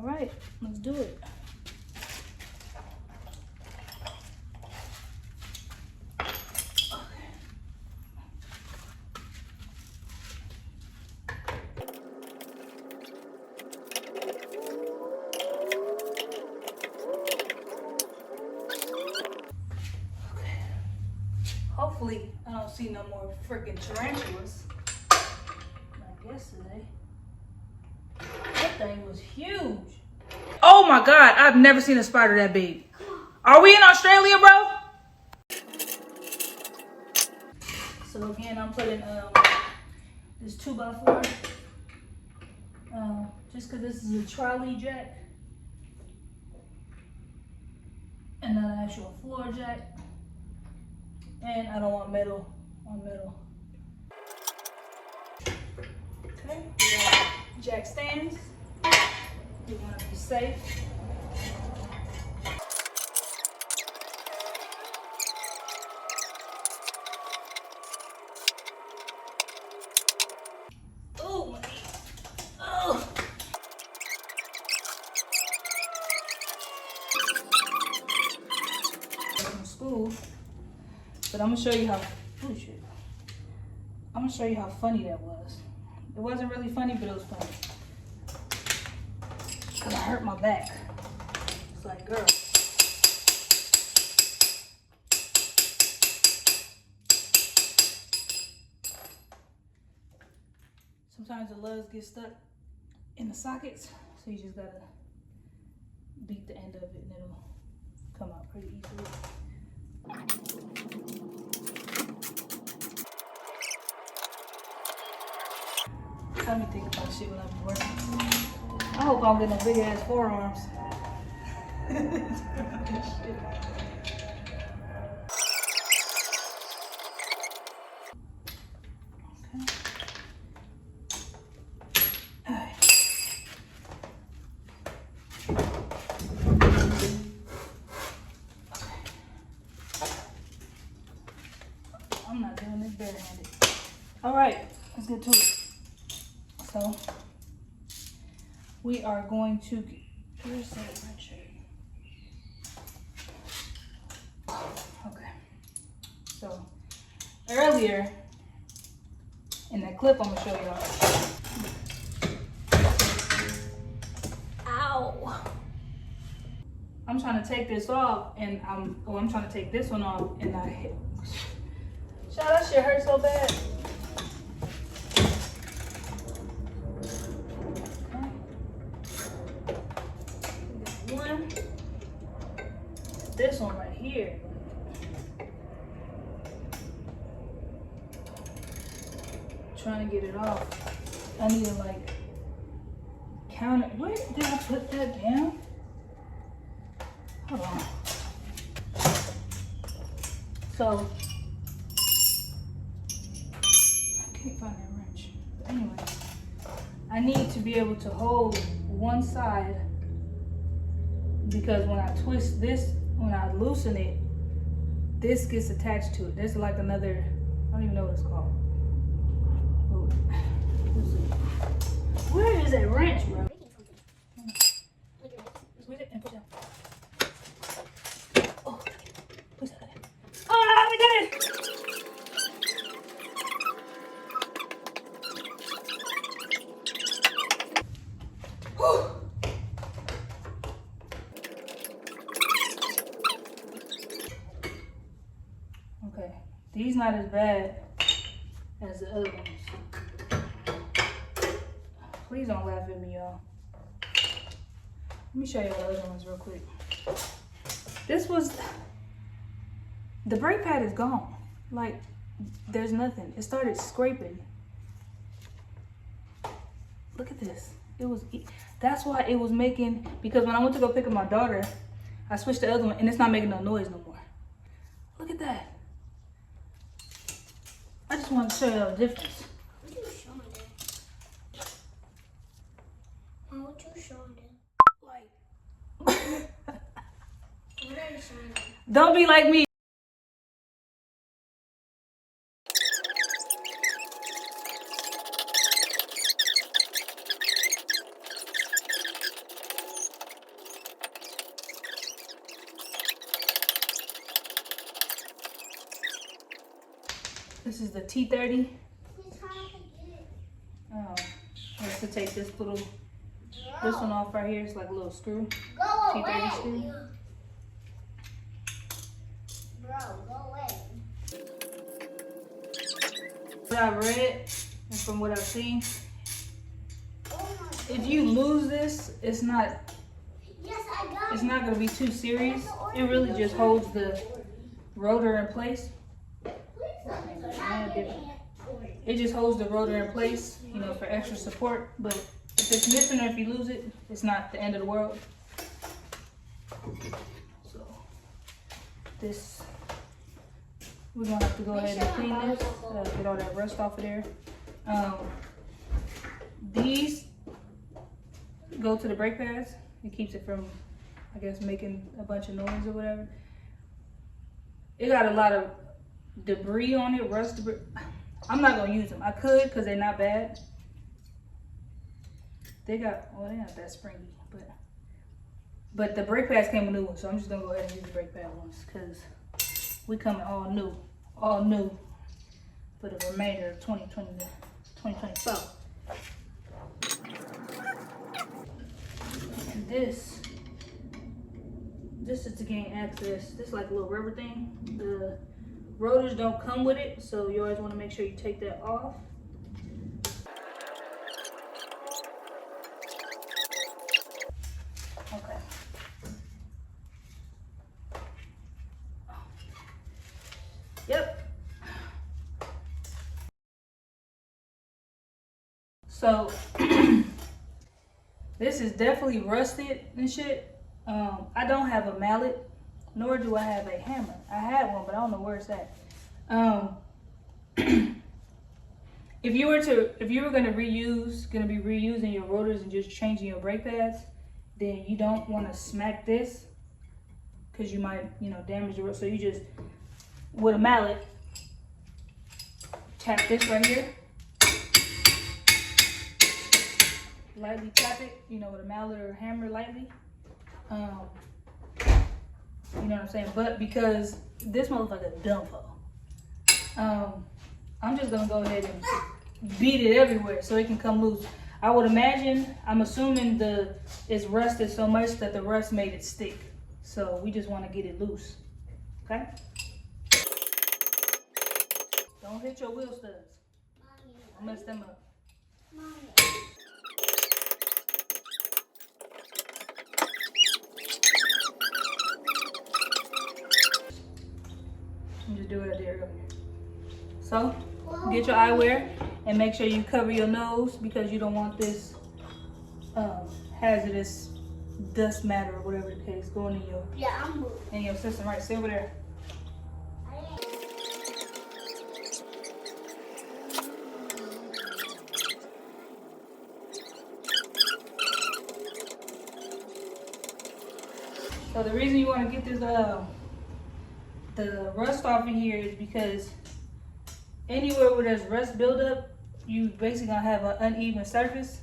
All right, let's do it. Hopefully, I don't see no more freaking tarantulas like yesterday. That thing was huge. Oh my God, I've never seen a spider that big. Are we in Australia, bro? So again, I'm putting this 2x4, just because this is a trolley jack and not an actual floor jack. And I don't want metal on metal. Okay, we got jack stands. We want to be safe. Oh, my knee. Oh. From school, but I'm gonna show you how. Oh shit! I'm gonna show you how funny that was. It wasn't really funny, but it was funny. Cause I hurt my back. It's like, girl. Sometimes the lugs get stuck in the sockets, so you just gotta beat the end of it and it'll come out pretty easily. Let me think about shit when I'm working. I hope I don't get no big ass forearms. I'm not doing this barehanded. All right, let's get to it. So we are going to get, here's that wrench. Okay. So earlier in that clip, I'm gonna show y'all. Ow! I'm trying to take this off, and I'm trying to take this one off, and I hit. Child, that shit hurt so bad. One. This one right here. Trying to get it off. I need to like count it. Where did I put that down? Hold on. So I can't find that wrench. But anyway, I need to be able to hold one side, because when I twist this, when I loosen it, this gets attached to it. There's like another, I don't even know what it's called. Where is that wrench, bro? Squeeze it and push down. Oh, push that. Ah, we did it! Whew. Okay, these not as bad as the other ones. Please don't laugh at me, y'all. Let me show you the other ones real quick. This was, the brake pad is gone. Like, there's nothing. It started scraping. Look at this. It was, that's why it was making, because when I went to go pick up my daughter, I switched the other one and it's not making no noise no more. Look at that. I just wanted to show you the difference. Don't be like me. This is the T30. Just to take this one off right here. It's like a little screw. T30 screw. Bro, go away. What I read and from what I've seen, if you lose this, it's not gonna be too serious. It really just holds the rotor in place. It just holds the rotor in place, you know, for extra support. But if it's missing or if you lose it, it's not the end of the world. So this, we're gonna have to go ahead and clean this, get all that rust off of there. These go to the brake pads. It keeps it from, I guess, making a bunch of noise or whatever. It got a lot of debris on it, rust debris. I'm not gonna use them. I could because they're not bad. They're not that springy, but the brake pads came with new ones, so I'm just gonna go ahead and use the brake pad ones because we coming all new for the remainder of 2020 to 2024. And this is to gain access. This is like a little rubber thing. The rotors don't come with it, so you always want to make sure you take that off. Okay. Yep. So this is definitely rusted and shit. I don't have a mallet, nor do I have a hammer. I had one, but I don't know where it's at. If you were gonna be reusing your rotors and just changing your brake pads, then you don't want to smack this because you might, you know, damage the rotor. So you just, with a mallet, tap this right here. Lightly tap it, you know, with a mallet or a hammer lightly. You know what I'm saying? But because this motherfucker dumb hoe, I'm just gonna go ahead and beat it everywhere so it can come loose. I would imagine, I'm assuming it's rusted so much that the rust made it stick. So we just want to get it loose. Okay? Don't hit your wheel studs. I'll mess them up. Just do what I did earlier. So, get your eyewear and make sure you cover your nose because you don't want this hazardous dust matter or whatever the case going in your system. Right, stay over there. So the reason you want to get this the rust off of here is because anywhere where there's rust buildup, you basically gonna have an uneven surface,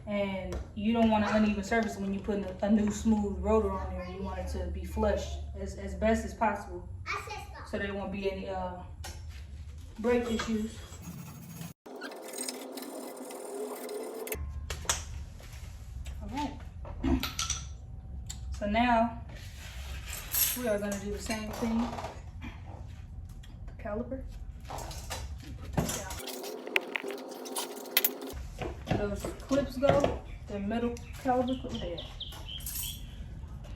and you don't want an uneven surface when you put a new smooth rotor on there. You want it to be flush as best as possible, so there won't be any brake issues. All right. So now we are going to do the same thing with the caliper. Put this down. Where those clips go, the metal caliper clip there.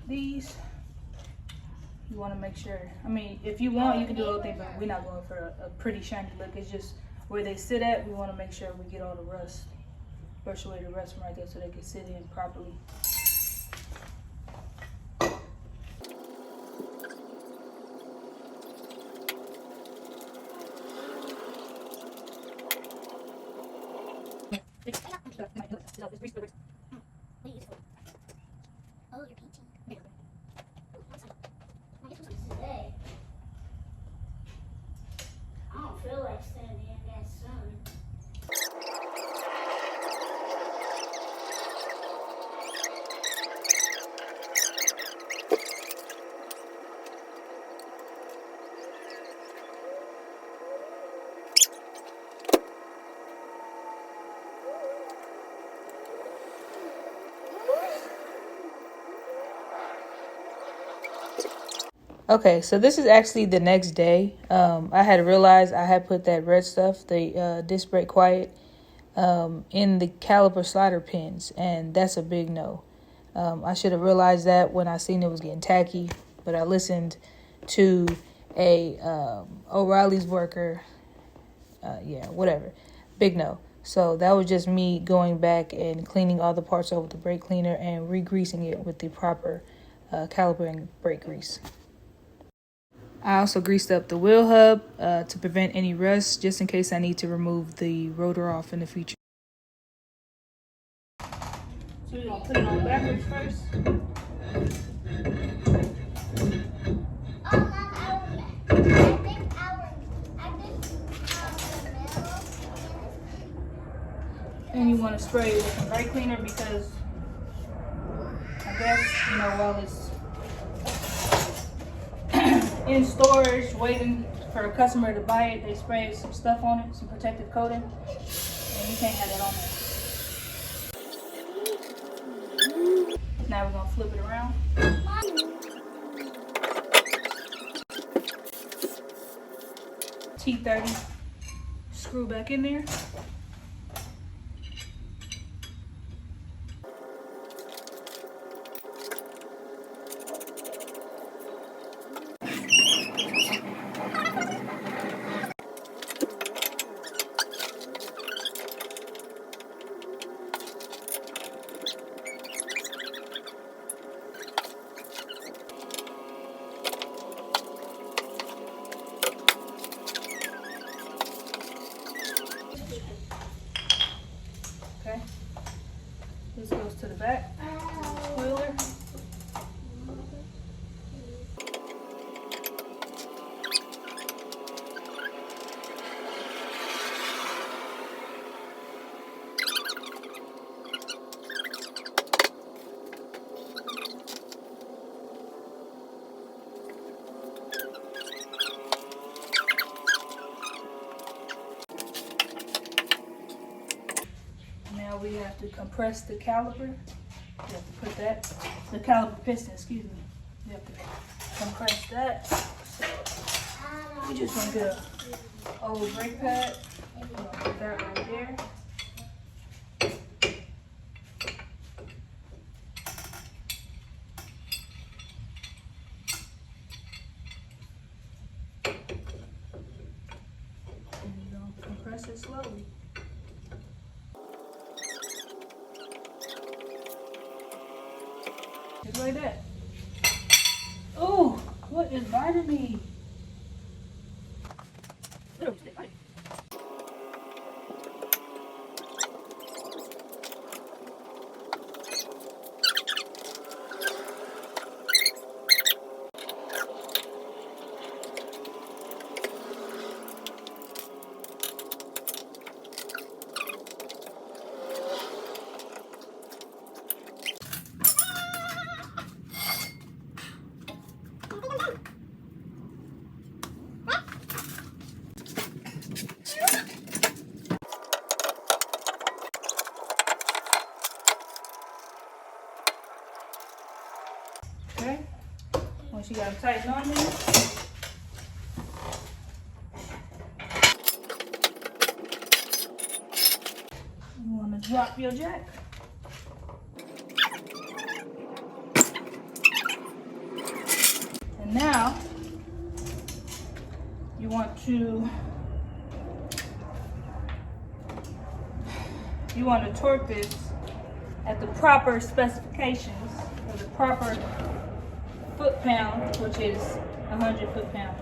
These, you want to make sure, I mean, if you want, you can do other things, but we're not going for a pretty shiny look. It's just where they sit at, we want to make sure we get all the rust, brush away the rust from right there so they can sit in properly. I don't feel like standing in that sun. Okay, so this is actually the next day. I had realized I had put that red stuff, the disc brake quiet, in the caliper slider pins, and that's a big no. I should have realized that when I seen it was getting tacky, but I listened to a O'Reilly's worker. Whatever. Big no. So that was just me going back and cleaning all the parts over the brake cleaner and re-greasing it with the proper caliper and brake grease. I also greased up the wheel hub to prevent any rust, just in case I need to remove the rotor off in the future. So we're going to put it on backwards first. And you want to spray it with some brake cleaner because I guess, while it's in storage waiting for a customer to buy it, they spray some stuff on it, some protective coating, and you can't have that on there. Now we're going to flip it around. T30 screw back in there. Okay, this goes to the back spoiler. Now we have to compress the caliper. You have to put that, the caliper piston, excuse me. You have to compress that. So we just gonna get a old brake pad. We're gonna put that right there. And you're gonna compress it slowly. Just like that. Oh, what is biting me? Okay, once you got them tightened on there, you want to drop your jack. And now you want to torque this at the proper specifications, or the proper foot-pound, which is 100 foot-pounds.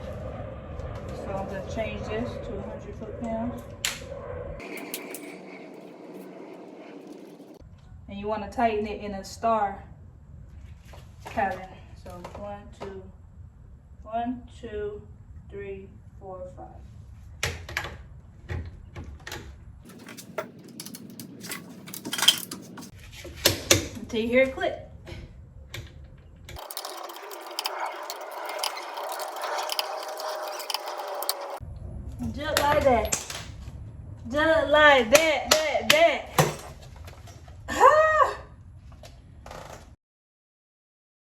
So I'm going to change this to 100 foot-pounds. And you want to tighten it in a star pattern. So 1, 2, 3, 4, 5. Until you hear it click. Just like that. Just like that.